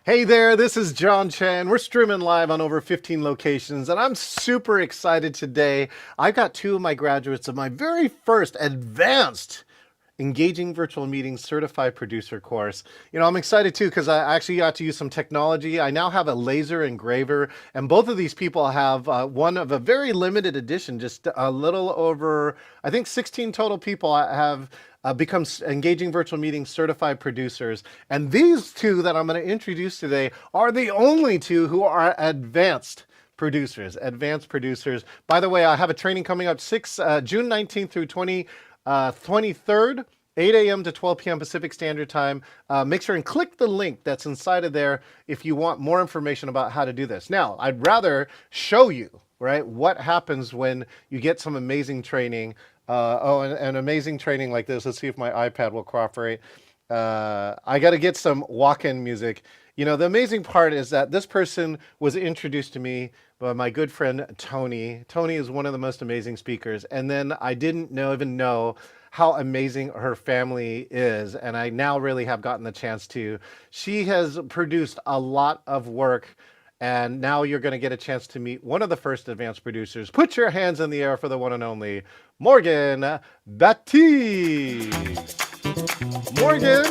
Hey there, this is John Chen. We're streaming live on over 15 locations, and I'm super excited today. I got two of my graduates of my very first advanced engaging virtual meetings certified producer course. I'm excited too because I actually got to use some technology. I now have a laser engraver, and both of these people have one of a very limited edition, just a little over, I think 16 total people have become engaging virtual meetings certified producers. And these two that I'm going to introduce today are the only two who are advanced producers. By the way, I have a training coming up June 19th through 23rd, 8 a.m. to 12 p.m. Pacific Standard Time. Make sure and click the link that's inside of there if you want more information about how to do this. Now, I'd rather show you, right, what happens when you get some amazing training. An amazing training like this. Let's see if my iPad will cooperate. I got to get some walk-in music. The amazing part is that this person was introduced to me by my good friend Tony. Tony is one of the most amazing speakers. And then I didn't even know how amazing her family is. And I now really have gotten the chance to. She has produced a lot of work. And now you're going to get a chance to meet one of the first advanced producers. Put your hands in the air for the one and only Morgan Baptiste. Morgan,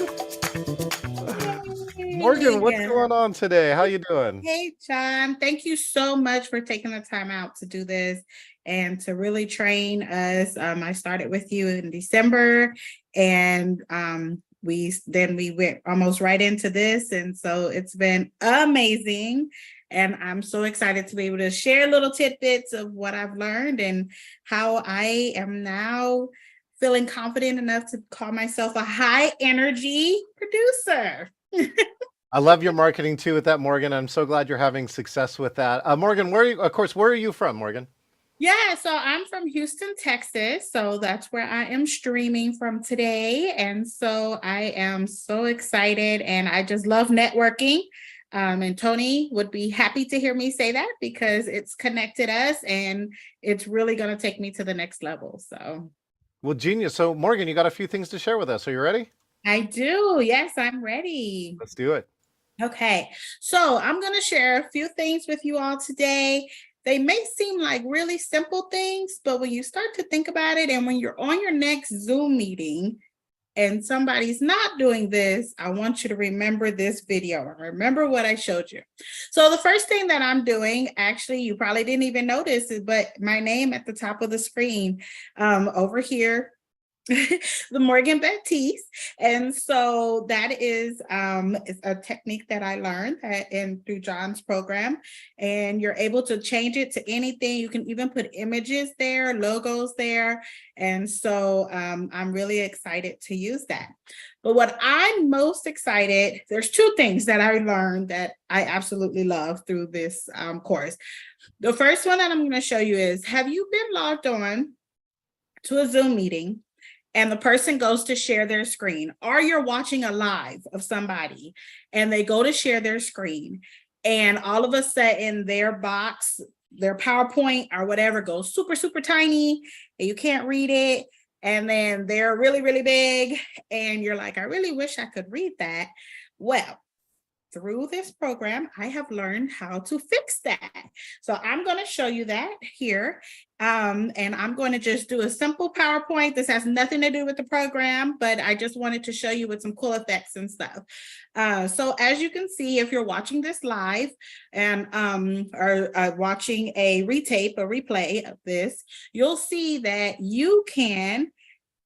Morgan, what's Hey, going on today? How you doing? hey, John. Thank you so much for taking the time out to do this and to really train us. I started with you in December, and we went almost right into this, and so it's been amazing. And I'm so excited to be able to share little tidbits of what I've learned and how I am now feeling confident enough to call myself a high energy producer. I love your marketing too with that, Morgan. I'm so glad you're having success with that. Morgan, where are you from, Morgan? Yeah, so I'm from Houston, Texas. So that's where I am streaming from today. And so I am so excited and I just love networking. And Tony would be happy to hear me say that because it's connected us and it's really going to take me to the next level. So Well, genius. So, Morgan, you got a few things to share with us. Are you ready? I do. Yes, I'm ready. Let's do it. Okay, so I'm going to share a few things with you all today. They may seem like really simple things, but when you start to think about it and when you're on your next Zoom meeting and somebody's not doing this, I want you to remember this video. Remember what I showed you. So the first thing that I'm doing, actually, you probably didn't even notice it, but my name at the top of the screen over here, the Morgan Baptiste. And so that is a technique that I learned through John's program. And you're able to change it to anything. You can even put images there, logos there. And so I'm really excited to use that. But what I'm most excited, there's two things that I learned that I absolutely love through this course. The first one that I'm going to show you is, have you been logged on to a Zoom meeting and the person goes to share their screen, or you're watching a live of somebody and they go to share their screen and all of a sudden their box, their PowerPoint or whatever goes super, super tiny and you can't read it. And then they're really, really big and you're like, I really wish I could read that. Well, through this program, I have learned how to fix that. So I'm going to show you that here. And I'm going to just do a simple PowerPoint. This has nothing to do with the program, but I just wanted to show you with some cool effects and stuff. So as you can see, if you're watching this live and or watching a replay of this, you'll see that you can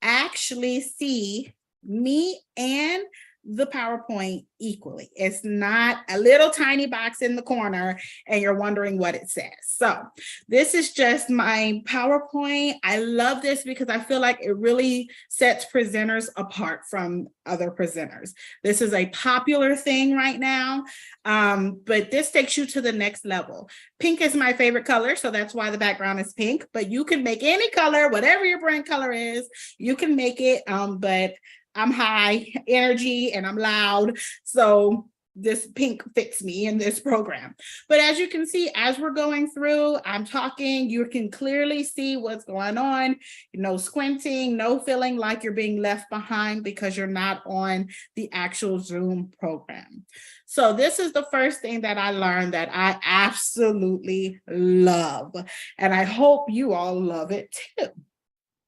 actually see me and the PowerPoint equally. It's not a little tiny box in the corner and you're wondering what it says. So this is just my PowerPoint. I love this because I feel like it really sets presenters apart from other presenters. This is a popular thing right now, but this takes you to the next level. Pink is my favorite color, so that's why the background is pink, but you can make any color, whatever your brand color is, you can make it, but I'm high energy and I'm loud. So this pink fix me in this program. But as you can see, as we're going through, I'm talking, you can clearly see what's going on. No squinting, no feeling like you're being left behind because you're not on the actual Zoom program. So this is the first thing that I learned that I absolutely love. And I hope you all love it too.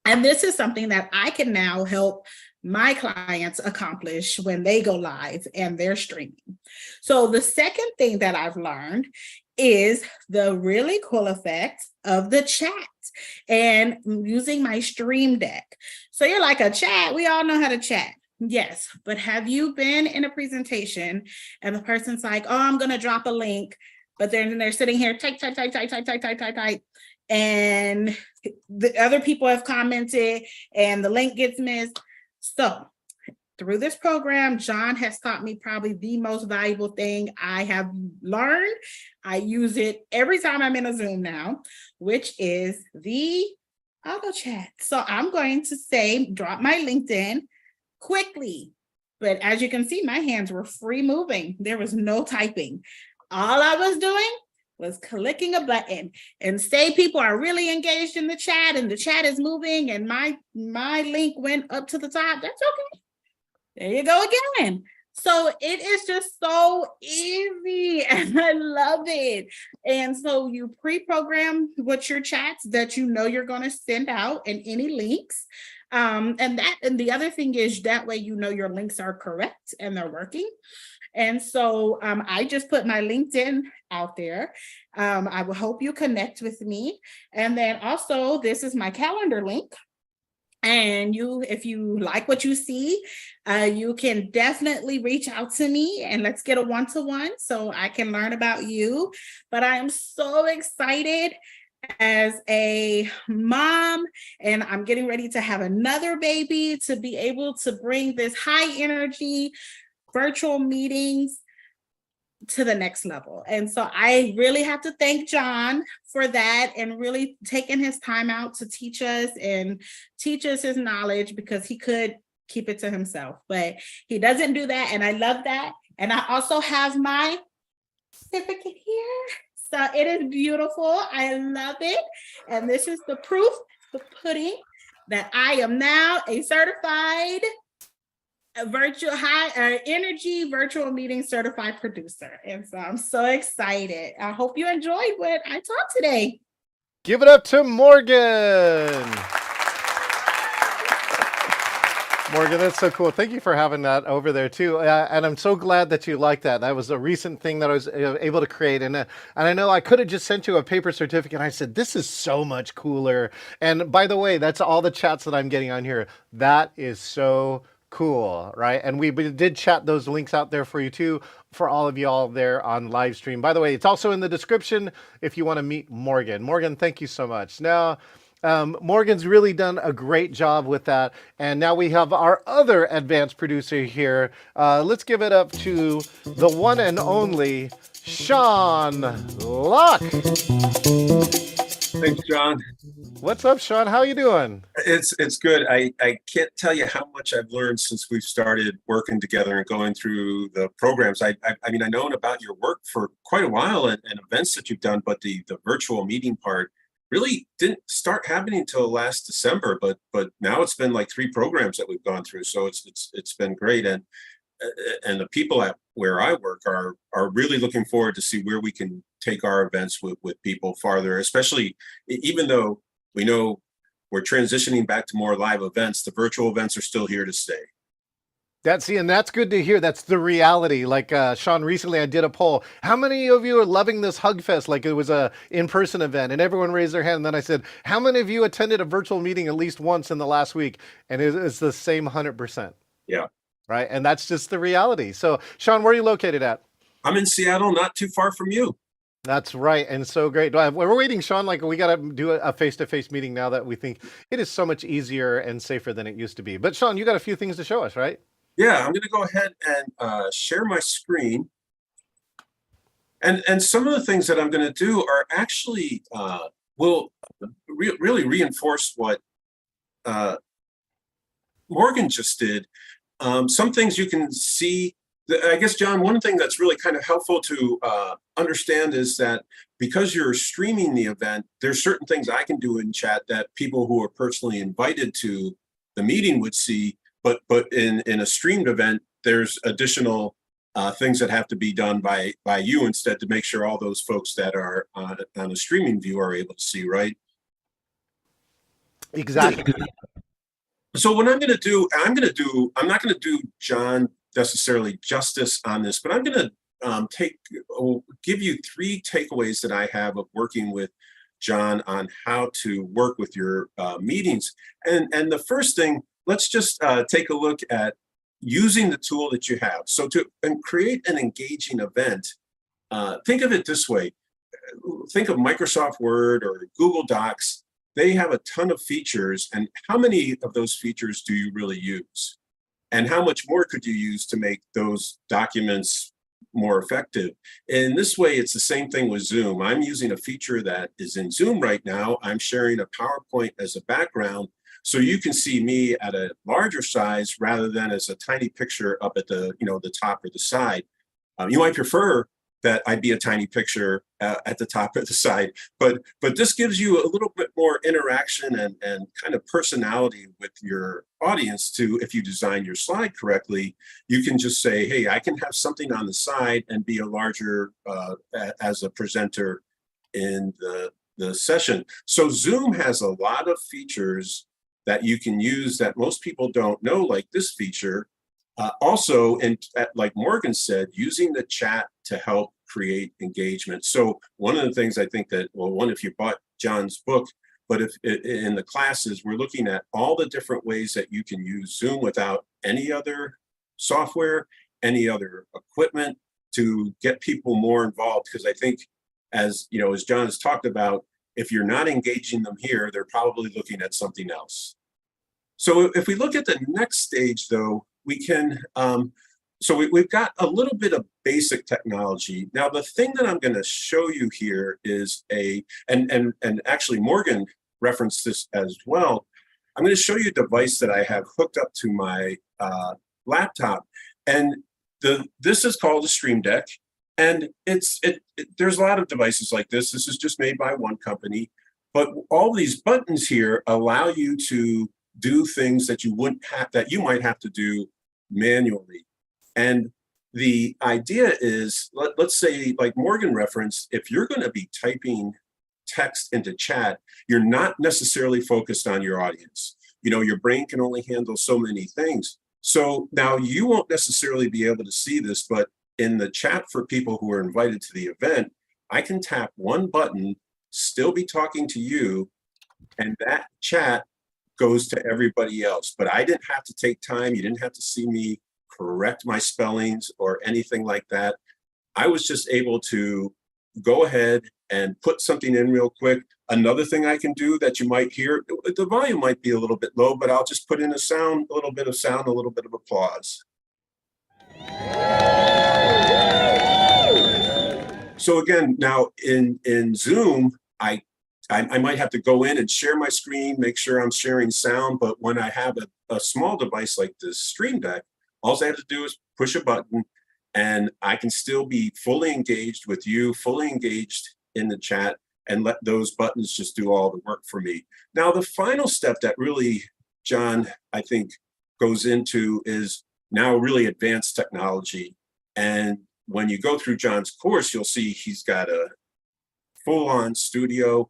And this is something that I can now help my clients accomplish when they go live and they're streaming. So the second thing that I've learned is the really cool effect of the chat and using my stream deck. So you're like, a chat, we all know how to chat. Yes, but have you been in a presentation and the person's like, oh, I'm going to drop a link, but then they're sitting here, type, and the other people have commented and the link gets missed. So through this program, John has taught me probably the most valuable thing I have learned. I use it every time I'm in a Zoom now, which is the auto chat. So I'm going to say, drop my LinkedIn quickly. But as you can see, my hands were free moving. There was no typing. All I was doing was clicking a button, and say people are really engaged in the chat and the chat is moving and my link went up to the top. That's okay. There you go again. So it is just so easy and I love it. And so you pre-program what your chats that you know you're going to send out and any links. And the other thing is that way you know your links are correct and they're working. And so I just put my LinkedIn out there. I will hope you connect with me. And then also this is my calendar link. And if you like what you see, you can definitely reach out to me and let's get a one-to-one so I can learn about you. But I am so excited as a mom, and I'm getting ready to have another baby to be able to bring this high energy virtual meetings to the next level. And so I really have to thank John for that and really taking his time out to teach us his knowledge, because he could keep it to himself, but he doesn't do that. And I love that. And I also have my certificate here. So it is beautiful. I love it. And this is the proof, the pudding, that I am now a certified energy virtual meeting certified producer. And so I'm so excited. I hope you enjoyed what I taught today. Give it up to Morgan. Morgan, that's so cool. Thank you for having that over there too. And I'm so glad that you like that. That was a recent thing that I was able to create. And I know I could have just sent you a paper certificate. I said, this is so much cooler. And by the way, that's all the chats that I'm getting on here. That is so cool, right? And we did chat those links out there for you too, for all of y'all there on live stream. By the way, it's also in the description if you want to meet Morgan. Morgan, thank you so much. Now, Morgan's really done a great job with that. And now we have our other advanced producer here. Let's give it up to the one and only Shawn Luck. Thanks, John. What's up, Shawn? How you doing? It's good. I can't tell you how much I've learned since we've started working together and going through the programs. I mean, I've known about your work for quite a while and events that you've done, but the virtual meeting part really didn't start happening until last December. But now it's been like 3 programs that we've gone through, so it's been great. And the people at where I work are really looking forward to see where we can take our events with people farther, especially even though we know we're transitioning back to more live events, the virtual events are still here to stay. And that's good to hear. That's the reality. Like Shawn, recently I did a poll. How many of you are loving this Hug Fest like it was a in-person event? And everyone raised their hand. And then I said, how many of you attended a virtual meeting at least once in the last week? And it's the same 100%. Yeah. Right. And that's just the reality. So Shawn, where are you located at? I'm in Seattle, not too far from you. That's right. And so great. We're waiting, Shawn, like we got to do a face-to-face meeting now that we think it is so much easier and safer than it used to be. But Shawn, you got a few things to show us, right? Yeah, I'm going to go ahead and share my screen. And some of the things that I'm going to do are actually will really reinforce what Morgan just did. Some things you can see I guess, John, one thing that's really kind of helpful to understand is that because you're streaming the event, there's certain things I can do in chat that people who are personally invited to the meeting would see, but in a streamed event, there's additional things that have to be done by you instead to make sure all those folks that are on a streaming view are able to see, right? Exactly. So what I'm going to do, I'm not going to do John necessarily justice on this, but I'm going to give you 3 takeaways that I have of working with John on how to work with your meetings. And the first thing, let's just take a look at using the tool that you have. So to create an engaging event, think of it this way. Think of Microsoft Word or Google Docs. They have a ton of features, and how many of those features do you really use? And how much more could you use to make those documents more effective? In this way, it's the same thing with Zoom. I'm using a feature that is in Zoom right now. I'm sharing a PowerPoint as a background, so you can see me at a larger size rather than as a tiny picture up at the top or the side. You might prefer that I be a tiny picture at the top or the side, but this gives you a little bit more interaction and kind of personality with your audience too. If you design your slide correctly, you can just say, hey, I can have something on the side and be a larger as a presenter in the session. So Zoom has a lot of features that you can use that most people don't know, like this feature. Also, and like Morgan said, using the chat to help create engagement. So one of the things I think that, well, one, if you bought John's book, but if in the classes, we're looking at all the different ways that you can use Zoom without any other software, any other equipment to get people more involved. Because I think, as you know, as John has talked about, if you're not engaging them here, they're probably looking at something else. So if we look at the next stage, though, we can, so we've got a little bit of basic technology. Now, the thing that I'm going to show you here is and actually Morgan referenced this as well. I'm going to show you a device that I have hooked up to my laptop. And this is called a Stream Deck. And there's a lot of devices like this. This is just made by one company. But all these buttons here allow you to do things that you wouldn't have, that you might have to do manually. And the idea is, let's say, like Morgan referenced, if you're going to be typing text into chat, you're not necessarily focused on your audience. You know, your brain can only handle so many things. So now you won't necessarily be able to see this, but in the chat for people who are invited to the event, I can tap one button, still be talking to you, and that chat goes to everybody else. But I didn't have to take time. You didn't have to see me correct my spellings or anything like that. I was just able to go ahead and put something in real quick. Another thing I can do that you might hear, the volume might be a little bit low, but I'll just put in a sound, a little bit of sound, a little bit of applause. So again, now in Zoom, I might have to go in and share my screen, make sure I'm sharing sound. But when I have a small device like this Stream Deck, all I have to do is push a button and I can still be fully engaged with you, fully engaged in the chat, and let those buttons just do all the work for me. Now, the final step that really, John, I think goes into is now really advanced technology. And when you go through John's course, you'll see he's got a full-on studio,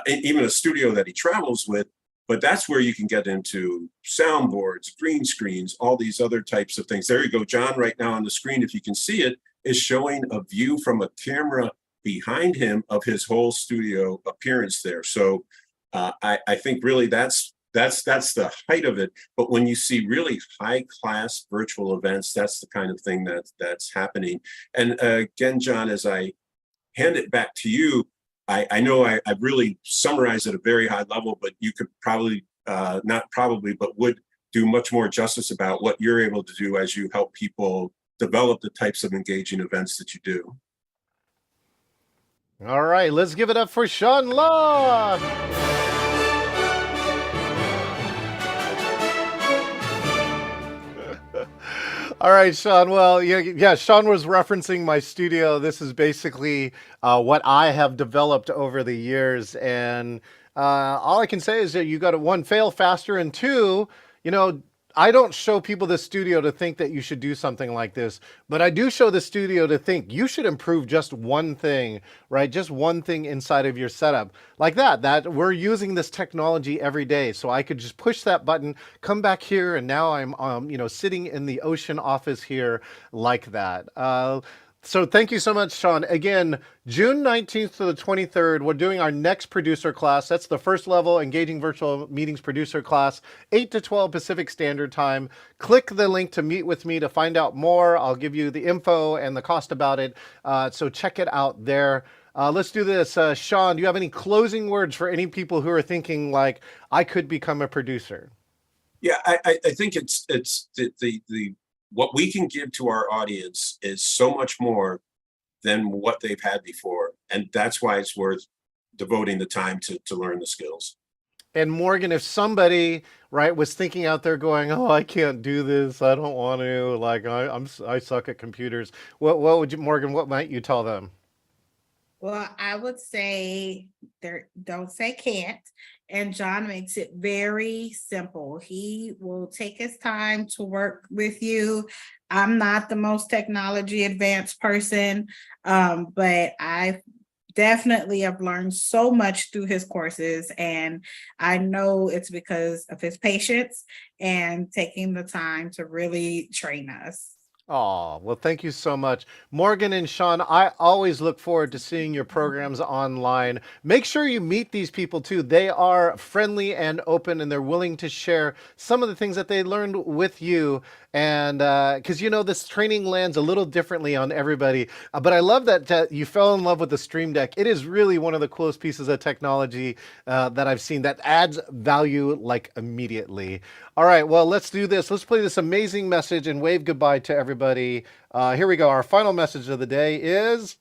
even a studio that he travels with, but that's where you can get into soundboards, green screens, all these other types of things. There you go, John, right now on the screen, if you can see it, is showing a view from a camera behind him of his whole studio appearance there. So I think really that's the height of it. But when you see really high-class virtual events, that's the kind of thing that's happening. And again, John, as I hand it back to you, I know I've really summarized at a very high level, but you could probably, not probably, but would do much more justice about what you're able to do as you help people develop the types of engaging events that you do. All right, let's give it up for Shawn Love. All right, Shawn. Well, yeah, Shawn was referencing my studio. This is basically what I have developed over the years. And all I can say is that you got to, one, fail faster, and two, you know, I don't show people the studio to think that you should do something like this, but I do show the studio to think you should improve just one thing, right? Just one thing inside of your setup. Like that we're using this technology every day. So I could just push that button, come back here, and now I'm sitting in the Ocean office here like that. So thank you so much, Shawn. Again, June 19th to the 23rd, we're doing our next producer class. That's the first level Engaging Virtual Meetings producer class, 8 to 12 Pacific Standard Time. Click the link to meet with me to find out more. I'll give you the info and the cost about it. So check it out there. Let's do this. Shawn, do you have any closing words for any people who are thinking like, I could become a producer? Yeah, I think it's the what we can give to our audience is so much more than what they've had before. And that's why it's worth devoting the time to learn the skills. And Morgan, if somebody, right, was thinking out there going, "Oh, I can't do this. I don't want to. Like, I suck at computers." What would you, Morgan? What might you tell them? Well, I would say don't say can't. And John makes it very simple. He will take his time to work with you. I'm not the most technology advanced person, but I definitely have learned so much through his courses. And I know it's because of his patience and taking the time to really train us. Oh, well, thank you so much. Morgan and Shawn, I always look forward to seeing your programs online. Make sure you meet these people too. They are friendly and open, and they're willing to share some of the things that they learned with you. And because, this training lands a little differently on everybody. But I love that you fell in love with the Stream Deck. It is really one of the coolest pieces of technology that I've seen that adds value like immediately. All right, well, let's do this. Let's play this amazing message and wave goodbye to everybody. Here we go. Our final message of the day is...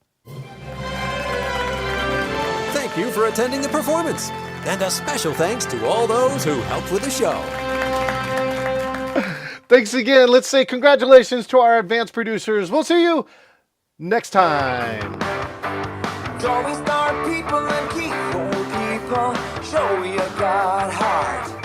Thank you for attending the performance. And a special thanks to all those who helped with the show. Thanks again. Let's say congratulations to our advanced producers. We'll see you next time. Always start people and keep old people. Show you got heart.